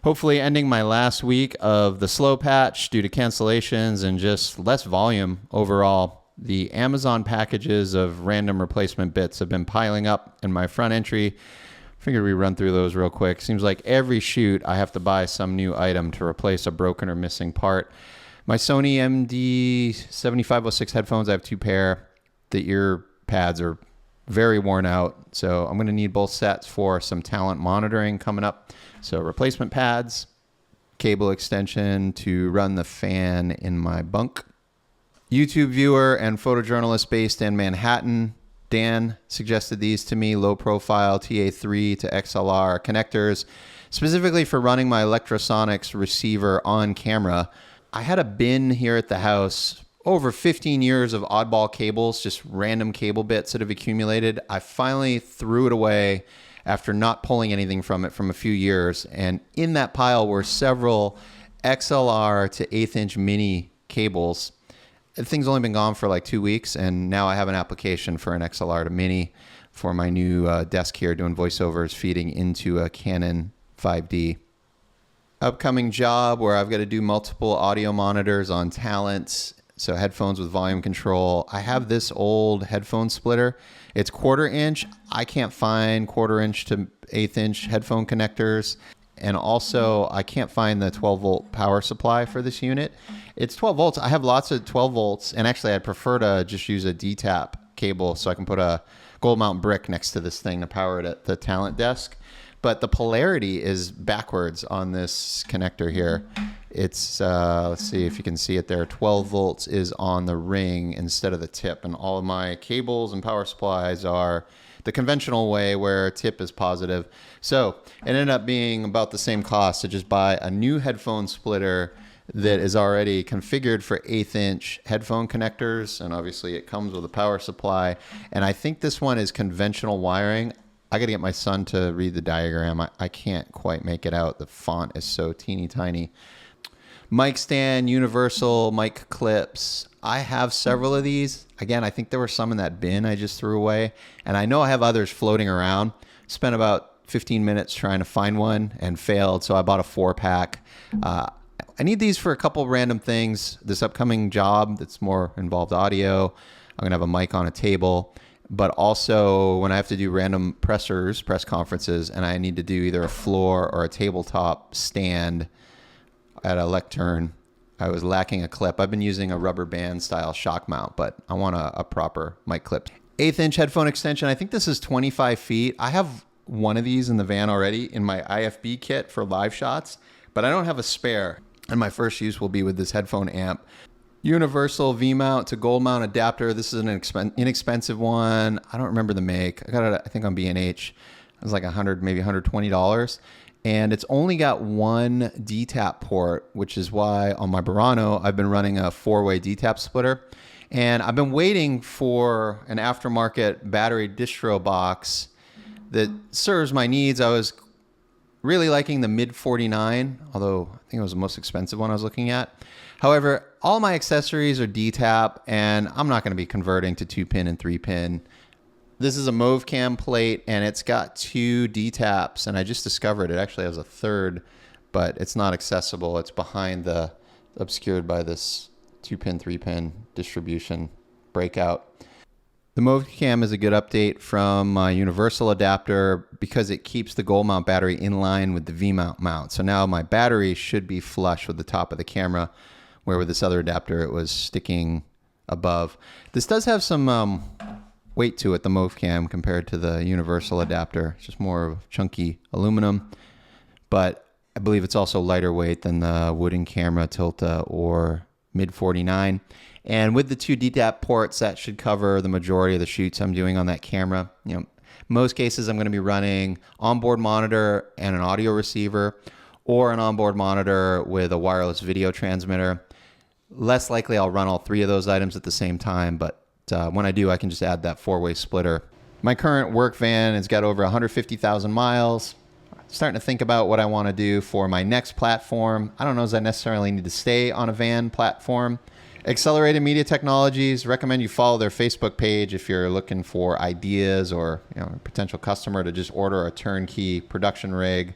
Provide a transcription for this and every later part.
Hopefully ending my last week of the slow patch due to cancellations and just less volume overall. The Amazon packages of random replacement bits have been piling up in my front entry. Figured we run through those real quick. Seems like every shoot I have to buy some new item to replace a broken or missing part. My Sony MD7506 headphones, I have 2 pair. The ear pads are very worn out, so I'm going to need both sets for some talent monitoring coming up. So replacement pads, cable extension to run the fan in my bunk. YouTube viewer and photojournalist based in Manhattan, Dan, suggested these to me, low profile TA3 to XLR connectors, specifically for running my Electrosonics receiver on camera. I had a bin here at the house, over 15 years of oddball cables, just random cable bits that have accumulated. I finally threw it away after not pulling anything from it from a few years. And in that pile were several XLR to 1/8 inch mini cables. The thing's only been gone for like 2 weeks, and now I have an application for an XLR to mini for my new desk here doing voiceovers, feeding into a Canon 5D. Upcoming job where I've got to do multiple audio monitors on talents. So headphones with volume control. I have this old headphone splitter. It's 1/4 inch. I can't find 1/4 inch to 1/8 inch headphone connectors. And also I can't find the 12 volt power supply for this unit. It's 12 volts. I have lots of 12 volts. And actually I'd prefer to just use a D-tap cable so I can put a gold mount brick next to this thing to power it at the talent desk. But the polarity is backwards on this connector here. It's, let's see if you can see it there. 12 volts is on the ring instead of the tip. And all of my cables and power supplies are the conventional way where tip is positive. So it ended up being about the same cost to just buy a new headphone splitter that is already configured for 1/8 inch headphone connectors. And obviously it comes with a power supply. And I think this one is conventional wiring. I got to get my son to read the diagram. I can't quite make it out. The font is so teeny tiny. Mic stand, universal mic clips. I have several of these. Again, I think there were some in that bin I just threw away. And I know I have others floating around. Spent about 15 minutes trying to find one and failed. So I bought a 4-pack. I need these for a couple random things. This upcoming job that's more involved audio. I'm going to have a mic on a table. But also when I have to do random press conferences, and I need to do either a floor or a tabletop stand at a lectern, I was lacking a clip. I've been using a rubber band style shock mount, but I want a proper mic clip. 1/8 inch headphone extension. I think this is 25 feet. I have one of these in the van already in my IFB kit for live shots, but I don't have a spare. And my first use will be with this headphone amp. Universal V-mount to gold mount adapter. This is an inexpensive one. I don't remember the make. I got it, I think, on B&H. It was like $100, maybe $120. And it's only got one D-tap port, which is why on my Burano, I've been running a 4-way D-tap splitter. And I've been waiting for an aftermarket battery distro box that serves my needs. I was really liking the mid 49, although I think it was the most expensive one I was looking at. However, all my accessories are D-tap, and I'm not going to be converting to 2-pin and 3-pin. This is a Mauve cam plate, and it's got 2 D-taps, and I just discovered it actually has a 3rd, but it's not accessible. It's obscured by this 2-pin, 3-pin distribution breakout. The Mauve cam is a good update from my universal adapter because it keeps the gold mount battery in line with the V-mount mount. So now my battery should be flush with the top of the camera, where with this other adapter it was sticking above. This does have some weight to it, the Mauve cam, compared to the universal adapter. It's just more of chunky aluminum, but I believe it's also lighter weight than the wooden camera Tilta or mid 49. And with the 2 D-tap ports, that should cover the majority of the shoots I'm doing on that camera. You know, most cases I'm going to be running onboard monitor and an audio receiver, or an onboard monitor with a wireless video transmitter. Less likely I'll run all 3 of those items at the same time, but when I do, I can just add that 4-way splitter. My current work van has got over 150,000 miles. Starting to think about what I want to do for my next platform. I don't know if I necessarily need to stay on a van platform. Accelerated Media Technologies, recommend you follow their Facebook page if you're looking for ideas or a potential customer to just order a turnkey production rig.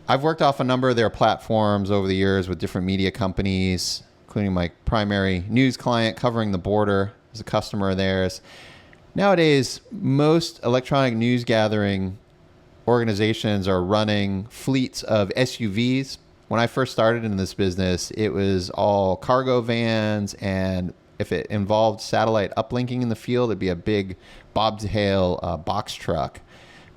I've worked off a number of their platforms over the years with different media companies, including my primary news client covering the border as a customer of theirs. Nowadays, most electronic news gathering organizations are running fleets of SUVs. When I first started in this business, it was all cargo vans, and if it involved satellite uplinking in the field, it'd be a big bobtail box truck.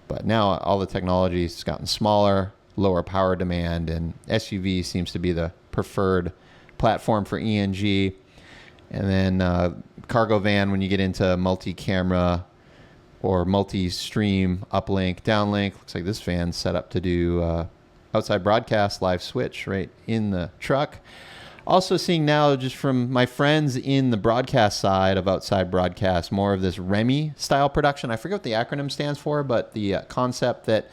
But now all the technology has gotten smaller, lower power demand, and SUV seems to be the preferred platform for ENG. And then cargo van when you get into multi-camera or multi-stream uplink, downlink. Looks like this van's set up to do outside broadcast live switch right in the truck. Also seeing now, just from my friends in the broadcast side of outside broadcast, more of this REMI style production. I forget what the acronym stands for, but the concept that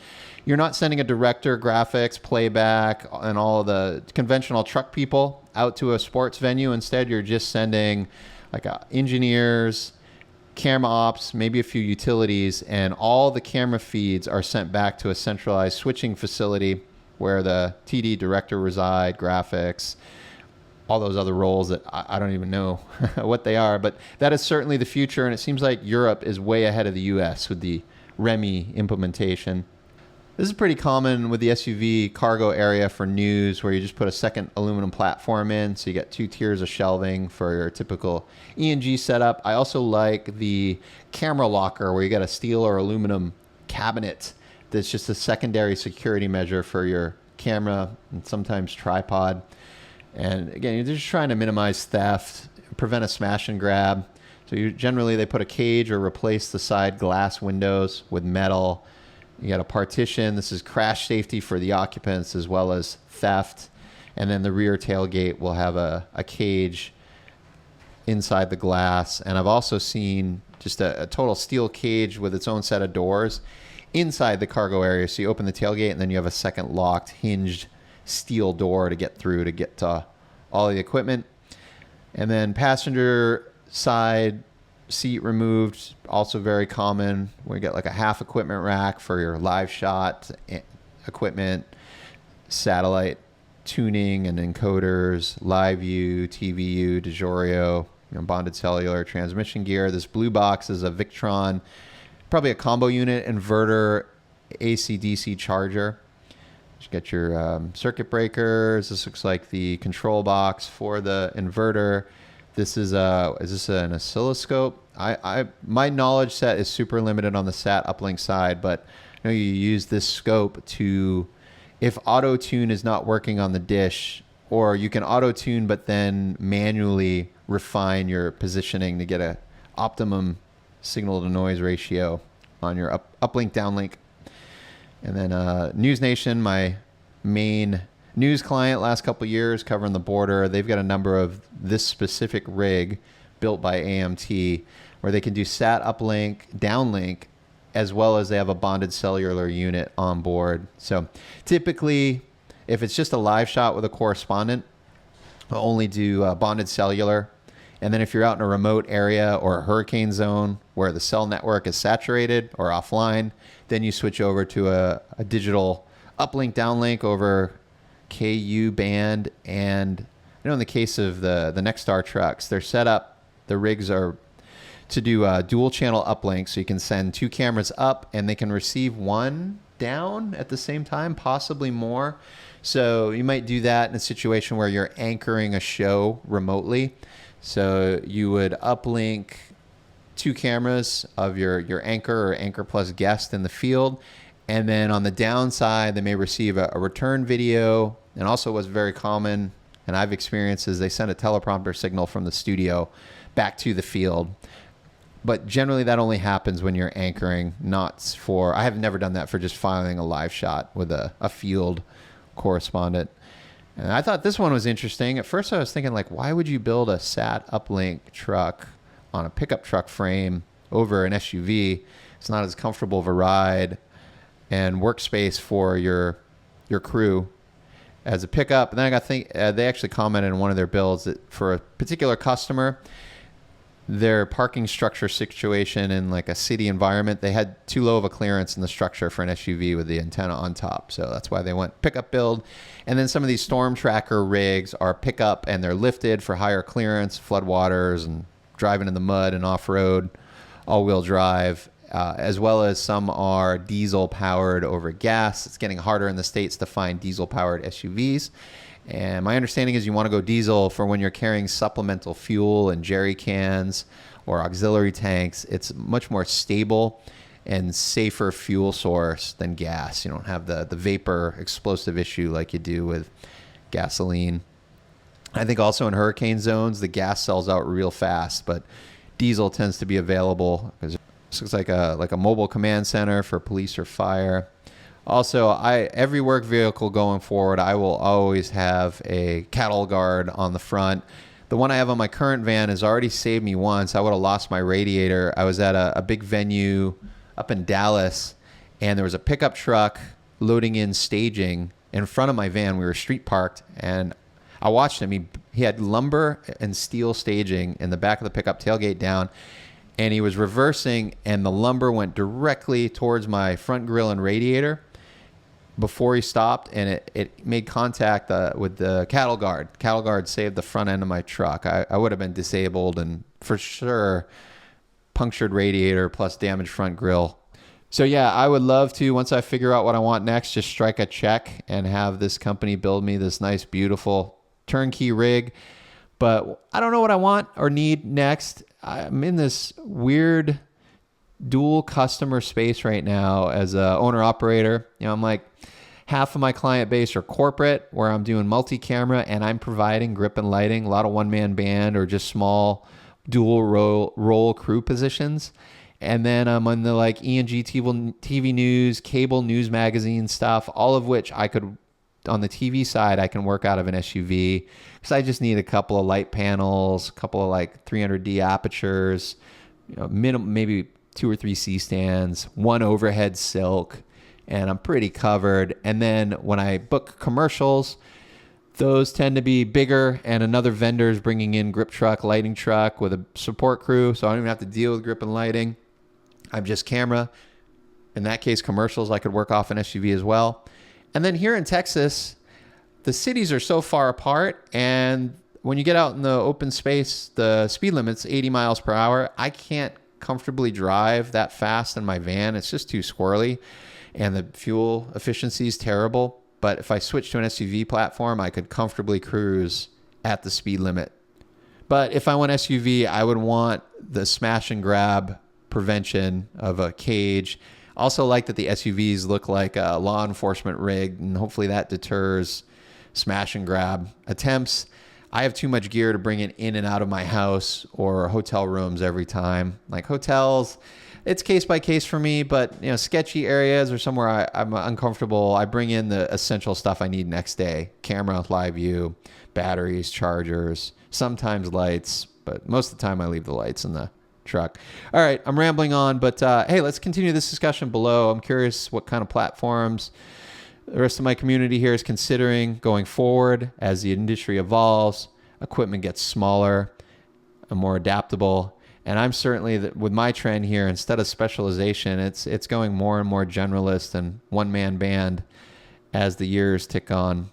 you're not sending a director, graphics, playback, and all of the conventional truck people out to a sports venue. Instead, you're just sending like engineers, camera ops, maybe a few utilities, and all the camera feeds are sent back to a centralized switching facility where the TD director reside, graphics, all those other roles that I don't even know what they are. But that is certainly the future, and it seems like Europe is way ahead of the US with the REMI implementation. This is pretty common with the SUV cargo area for news, where you just put a second aluminum platform in, so you get 2 tiers of shelving for your typical ENG setup. I also like the camera locker, where you got a steel or aluminum cabinet that's just a secondary security measure for your camera and sometimes tripod. And again, you're just trying to minimize theft, prevent a smash and grab. So generally they put a cage or replace the side glass windows with metal. You got a partition. This is crash safety for the occupants as well as theft. And then the rear tailgate will have a cage inside the glass. And I've also seen just a total steel cage with its own set of doors inside the cargo area. So you open the tailgate and then you have a second locked hinged steel door to get through to get to all the equipment. And then passenger side seat removed, also very common. We get like a half equipment rack for your live shot equipment, satellite tuning and encoders, live view, TVU, DiGiorno, bonded cellular transmission gear. This blue box is a Victron, probably a combo unit, inverter, AC/DC charger. You get your circuit breakers. This looks like the control box for the inverter. This is this an oscilloscope? My knowledge set is super limited on the SAT uplink side, but I know you use this scope to, if auto tune is not working on the dish, or you can auto tune but then manually refine your positioning to get a optimum signal to noise ratio on your uplink downlink. And then News Nation, my main news client last couple of years covering the border. They've got a number of this specific rig built by AMT where they can do SAT uplink, downlink, as well as they have a bonded cellular unit on board. So typically, if it's just a live shot with a correspondent, we'll only do bonded cellular. And then if you're out in a remote area or a hurricane zone where the cell network is saturated or offline, then you switch over to a digital uplink, downlink over KU band. And in the case of the Nexstar trucks, they're set up, the rigs are to do dual channel uplink, so you can send 2 cameras up and they can receive 1 down at the same time, possibly more. So you might do that in a situation where you're anchoring a show remotely. So you would uplink 2 cameras of your anchor or anchor plus guest in the field. And then on the downside, they may receive a return video. And also what's very common, and I've experienced, is they send a teleprompter signal from the studio back to the field. But generally that only happens when you're anchoring, not for, I have never done that for just filing a live shot with a field correspondent. And I thought this one was interesting. At first I was thinking, like, why would you build a SAT uplink truck on a pickup truck frame over an SUV? It's not as comfortable of a ride and workspace for your crew as a pickup. And then I got to think, they actually commented in one of their builds that for a particular customer, their parking structure situation in like a city environment, they had too low of a clearance in the structure for an SUV with the antenna on top. So that's why they went pickup build. And then some of these storm tracker rigs are pickup and they're lifted for higher clearance, floodwaters, and driving in the mud and off-road, all-wheel drive, as well as some are diesel-powered over gas. It's getting harder in the States to find diesel-powered SUVs. And my understanding is you want to go diesel for when you're carrying supplemental fuel and jerry cans or auxiliary tanks. It's much more stable and safer fuel source than gas. You don't have the vapor explosive issue like you do with gasoline. I think also in hurricane zones, the gas sells out real fast, but diesel tends to be available because it looks like a mobile command center for police or fire. Also, every work vehicle going forward, I will always have a cattle guard on the front. The one I have on my current van has already saved me once. I would have lost my radiator. I was at a big venue up in Dallas, and there was a pickup truck loading in staging in front of my van. We were street parked, and I watched him. He had lumber and steel staging in the back of the pickup, tailgate down, and he was reversing, and the lumber went directly towards my front grille and radiator before he stopped, and it made contact with the cattle guard. Cattle guard saved the front end of my truck. I would have been disabled and for sure punctured radiator plus damaged front grille. So yeah, I would love to, once I figure out what I want next, just strike a check and have this company build me this nice, beautiful turnkey rig. But I don't know what I want or need next. I'm in this weird dual customer space right now as a owner operator. I'm like, half of my client base are corporate, where I'm doing multi-camera and I'm providing grip and lighting, a lot of one-man band or just small dual role crew positions. And then I'm on the like E&G TV news, cable news magazine stuff, all of which I could, on the TV side, I can work out of an SUV because I just need a couple of light panels, a couple of like 300D apertures, minimum, maybe 2 or 3 C-stands, one overhead silk, and I'm pretty covered. And then when I book commercials, those tend to be bigger, and another vendor is bringing in grip truck, lighting truck with a support crew, so I don't even have to deal with grip and lighting. I'm just camera. In that case, commercials, I could work off an SUV as well. And then here in Texas, the cities are so far apart, and when you get out in the open space, the speed limit's 80 miles per hour. I can't comfortably drive that fast in my van. It's just too squirrely, and the fuel efficiency is terrible. But if I switch to an SUV platform, I could comfortably cruise at the speed limit. But if I want SUV, I would want the smash and grab prevention of a cage. Also like that the SUVs look like a law enforcement rig, and hopefully that deters smash and grab attempts. I have too much gear to bring it in and out of my house or hotel rooms every time. Like hotels, it's case by case for me, but sketchy areas or somewhere I'm uncomfortable, I bring in the essential stuff I need next day. Camera, live view, batteries, chargers, sometimes lights, but most of the time I leave the lights in the truck. All right, I'm rambling on, but hey, let's continue this discussion below. I'm curious what kind of platforms the rest of my community here is considering going forward as the industry evolves, equipment gets smaller and more adaptable. And I'm certainly, with my trend here, instead of specialization, it's going more and more generalist and one-man band as the years tick on.